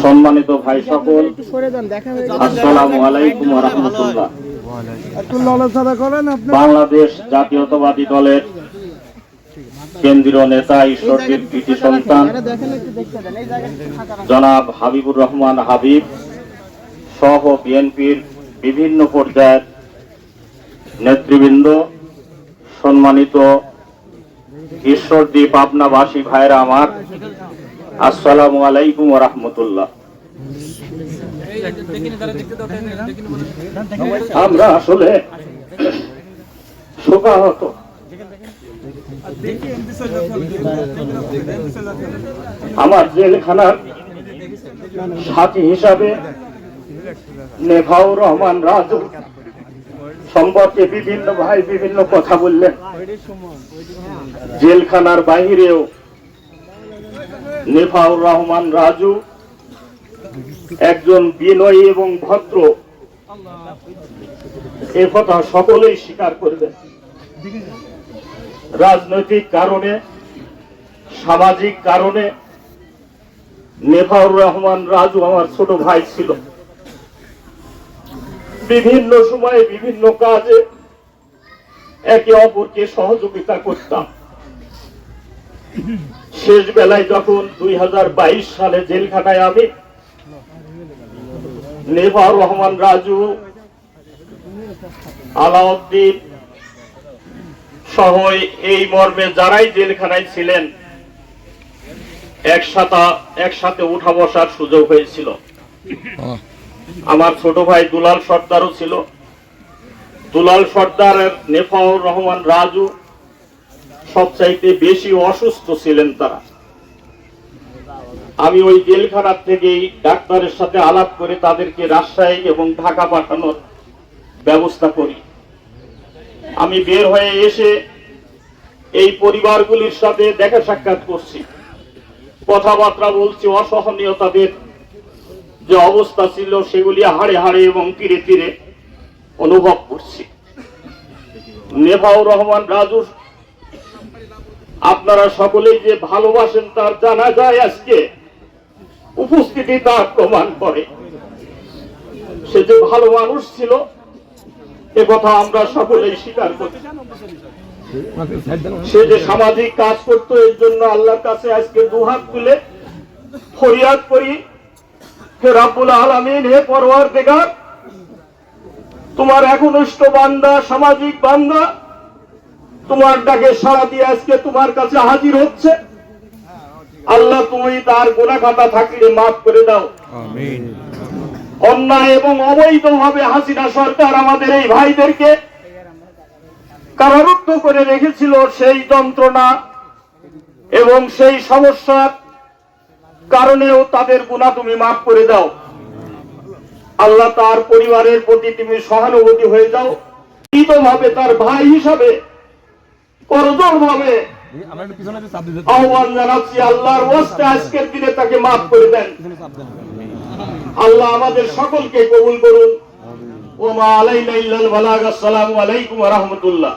সম্মানিত ভাই সকল, আসসালামু আলাইকুম ওয়া রাহমাতুল্লাহ। বাংলাদেশ জাতীয়তাবাদী দলের কেন্দ্রীয় নেতা, ঈশ্বরদীর কৃতি সন্তান জনাব হাবিবুর রহমান হাবিব সহ বিএনপির বিভিন্ন পর্যায়ের নেতৃবৃন্দ, সম্মানিত ঈশ্বরদী পাবনাবাসী ভাইরা আমার, আসসালামু আলাইকুম ওয়া রাহমাতুল্লাহ। আমরা আসলে শোকাহত। আমার জেলখানার সাথী হিসাবে নেভাউর রহমান রাজু সম্পর্কে বিভিন্ন ভাই বিভিন্ন কথা বললেন। জেলখানার বাহিরেও নেভাউর রহমান রাজু একজন বিনয়ী এবং ভদ্র, এ কথা সকলেই স্বীকার করবেন। রাজনৈতিক কারণে, সামাজিক কারণে নেভাউর রহমান রাজু আমার ছোট ভাই ছিল। বিভিন্ন সময়ে বিভিন্ন কাজে একে অপরকে সহযোগিতা করতাম। শেষ বেলায় যখন 2022 সালে জেলখানায় আমি, নেভাউর রহমান রাজু, আলাউদ্দিন সহ এই মর্মে যারাই জেলখানায় ছিলেন একসাথে উঠা বসার সুযোগ হয়েছিল। আমার ছোট ভাই দুলাল সর্দারও ছিল। দুলাল সর্দার, নেভাউর রহমান রাজু সবচাইতে বেশি অসুস্থ ছিলেন তারা। আমি ওই জেলখানার থেকেই ডাক্তারের সাথে আলাপ করে তাদেরকে রাজশাহী এবং ঢাকা পাঠানোর ব্যবস্থা করি। আমি বের হয়ে এসে এই পরিবারগুলির সাথে দেখা সাক্ষাৎ করছি, কথাবার্তা বলছি। অসহনীয়তাদের যে অবস্থা ছিল সেগুলি হাড়ে হাড়ে এবং তীরে তীরে অনুভব করছি। নেভাউর রহমান রাজু আপনারা সকলেই যে ভালোবাসেন তার জানা যায়, আজকে উপস্থিতি তার প্রমাণ করে। সে যে ভালো মানুষ ছিল এ কথা আমরা সকলেই স্বীকার করি। সে যে সামাজিক কাজ করত, এর জন্য আল্লাহর কাছে আজকে দুহাত তুলে ফরিয়াদ করি, হে রাব্বুল আলামিন, হে পরওয়ারদিগার, তোমার একনিষ্ঠ বান্দা, সামাজিক বান্দা তোমার ডাকে সাড়া দিয়ে আজকে তোমার কাছে হাজির হচ্ছে। আল্লাহ, তুমি তার গুনাহ খাতা থাকলে মাফ করে দাও। আমিন। অন্যায় এবং অবৈধভাবে হাসিনা সরকার আমাদের এই ভাইদেরকে কারারুদ্ধ করে রেখেছিল, সেই যন্ত্রণা এবং সেই সমস্যার কারণেও তাদের গুনাহ তুমি মাফ করে দাও। আল্লাহ, তার পরিবারের প্রতি তুমি সহানুভূতি হয়ে যাও। ভাবে তার ভাই হিসাবে করজোর ভাবে আহ্বান জানাচ্ছি, আল্লাহর ওয়াস্তে আজকের দিনে তাকে মাফ করে দেন। আল্লাহ আমাদের সকলকে কবুল করুন। ওয়া মা আলাইনা ইল্লাল বালাগ। আসসালামু আলাইকুম ওয়া রাহমাতুল্লাহ।